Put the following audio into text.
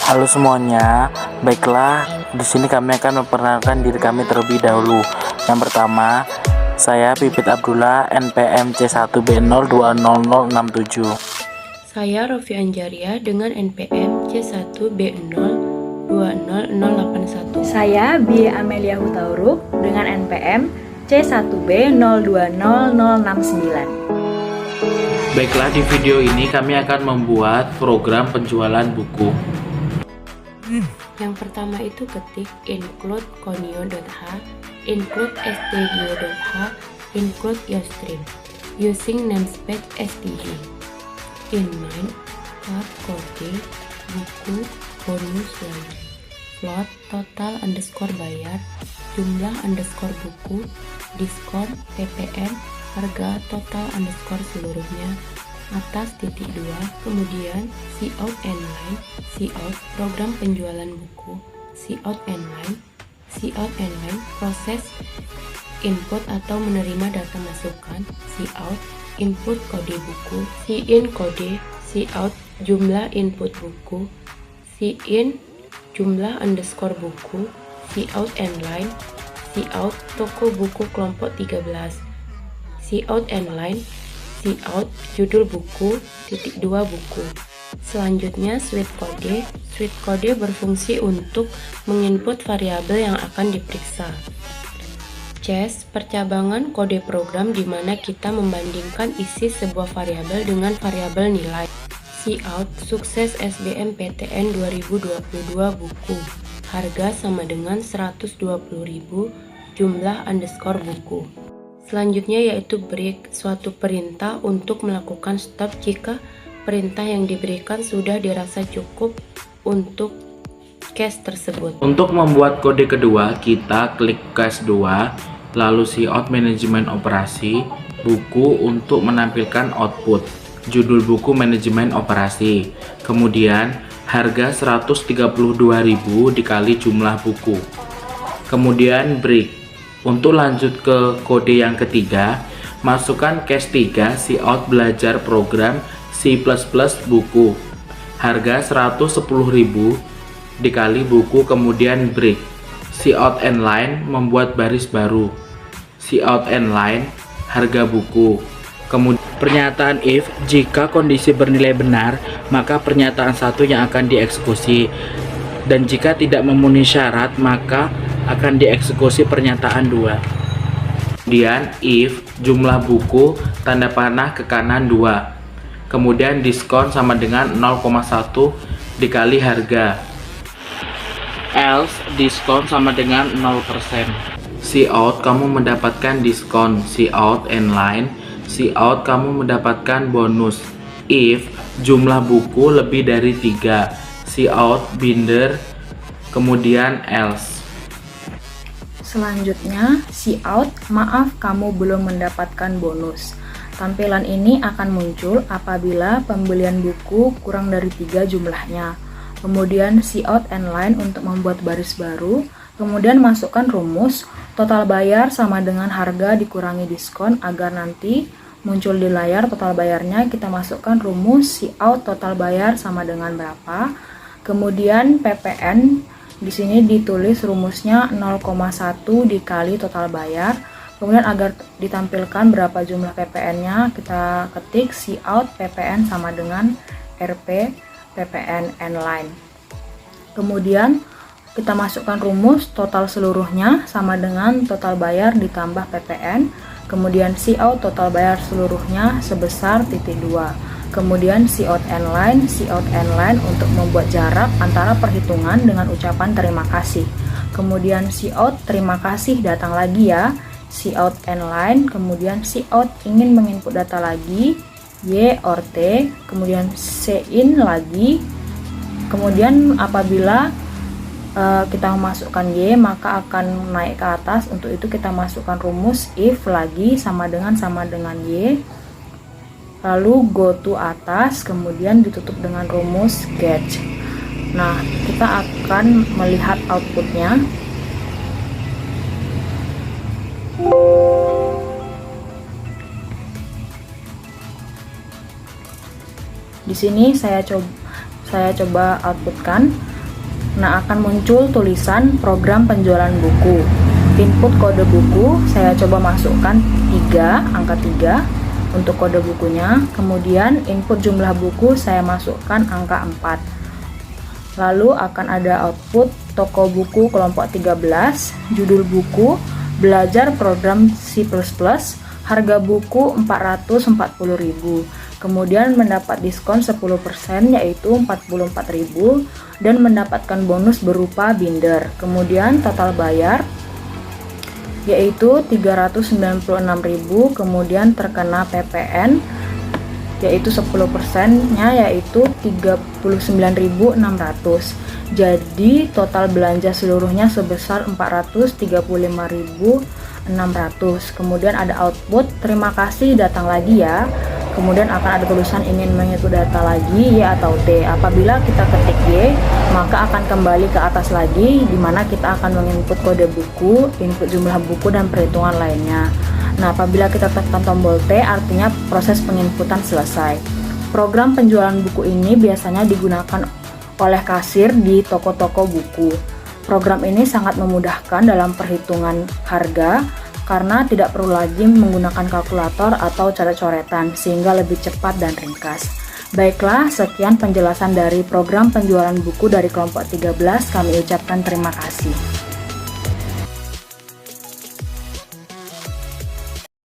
Halo semuanya, baiklah di sini kami akan memperkenalkan diri kami terlebih dahulu. Yang pertama, saya Pipit Abdullah, NPM C1B020067. Saya Rofi Anjaria dengan NPM C1B020081. Saya Bia Amelia Hutauruk dengan NPM C1B020069. Baiklah, di video ini kami akan membuat program penjualan buku. Yang pertama itu ketik include konio.h, include stdio.h, include yourstream using namespace std. In mind, plot kode, buku, bonus lain, plot total underscore bayar, jumlah underscore buku, diskon, ppn, harga total underscore seluruhnya, atas titik 2, kemudian cout inline, cout program penjualan buku, cout inline proses input atau menerima data masukan, cout input kode buku, in kode, cout jumlah input buku, in jumlah underscore buku, cout inline, cout toko buku kelompok 13, cout inline, cout judul buku, titik 2 buku. Selanjutnya switch kode berfungsi untuk menginput variabel yang akan diperiksa. Chess percabangan kode program di mana kita membandingkan isi sebuah variabel dengan variabel nilai. Cout sukses SBMPTN 2022 buku, harga sama dengan 120.000, jumlah underscore buku. Selanjutnya yaitu break, suatu perintah untuk melakukan stop jika perintah yang diberikan sudah dirasa cukup untuk cache tersebut. Untuk membuat kode kedua, kita klik cache 2, lalu cout manajemen operasi, buku untuk menampilkan output, judul buku manajemen operasi, kemudian harga 132.000 dikali jumlah buku, kemudian break. Untuk lanjut ke kode yang ketiga, masukkan cache 3 cout belajar program C++ buku, harga 110.000 dikali buku, kemudian break. Cout inline membuat baris baru, cout inline harga buku, kemudian pernyataan if jika kondisi bernilai benar maka pernyataan satu yang akan dieksekusi, dan jika tidak memenuhi syarat maka akan dieksekusi pernyataan 2. Kemudian if jumlah buku tanda panah ke kanan 2, kemudian diskon sama dengan 0,1 dikali harga, else diskon sama dengan 0%. Cout kamu mendapatkan diskon, cout inline, cout kamu mendapatkan bonus. If jumlah buku lebih dari 3, cout binder, kemudian else. Selanjutnya, cout maaf kamu belum mendapatkan bonus. Tampilan ini akan muncul apabila pembelian buku kurang dari 3 jumlahnya. Kemudian cout inline untuk membuat baris baru, kemudian masukkan rumus total bayar sama dengan harga dikurangi diskon agar nanti muncul di layar total bayarnya. Kita masukkan rumus cout total bayar sama dengan berapa, kemudian ppn di sini ditulis rumusnya 0,1 dikali total bayar, kemudian agar ditampilkan berapa jumlah ppn-nya kita ketik cout ppn sama dengan rp ppn inline. Kemudian kita masukkan rumus total seluruhnya sama dengan total bayar ditambah ppn, kemudian cout total bayar seluruhnya sebesar titik 2. Kemudian cout inline untuk membuat jarak antara perhitungan dengan ucapan terima kasih. Kemudian cout terima kasih datang lagi ya, cout inline, kemudian cout ingin menginput data lagi, y or t, kemudian cin lagi. Kemudian apabila kita memasukkan y maka akan naik ke atas. Untuk itu kita masukkan rumus if lagi sama dengan y, lalu go to atas, kemudian ditutup dengan rumus get. Nah, kita akan melihat outputnya. Di sini saya coba outputkan. Nah, akan muncul tulisan program penjualan buku. Input kode buku, saya coba masukkan 3, angka 3 untuk kode bukunya. Kemudian input jumlah buku, saya masukkan angka 4. Lalu akan ada output toko buku kelompok 13, judul buku, belajar program C++, harga buku 440.000. Kemudian mendapat diskon 10% yaitu 44.000 dan mendapatkan bonus berupa binder. Kemudian total bayar yaitu 396.000, kemudian terkena PPN yaitu 10%-nya yaitu 39.600. Jadi total belanja seluruhnya sebesar 435.600. Kemudian ada output, terima kasih datang lagi ya. Kemudian akan ada tulisan ingin mengikut data lagi, Y atau T. Apabila kita ketik Y, maka akan kembali ke atas lagi, di mana kita akan menginput kode buku, input jumlah buku, dan perhitungan lainnya. Nah, apabila kita tekan tombol T, artinya proses penginputan selesai. Program penjualan buku ini biasanya digunakan oleh kasir di toko-toko buku. Program ini sangat memudahkan dalam perhitungan harga, karena tidak perlu lagi menggunakan kalkulator atau coret-coretan, sehingga lebih cepat dan ringkas. Baiklah, sekian penjelasan dari program penjualan buku dari kelompok 13, kami ucapkan terima kasih.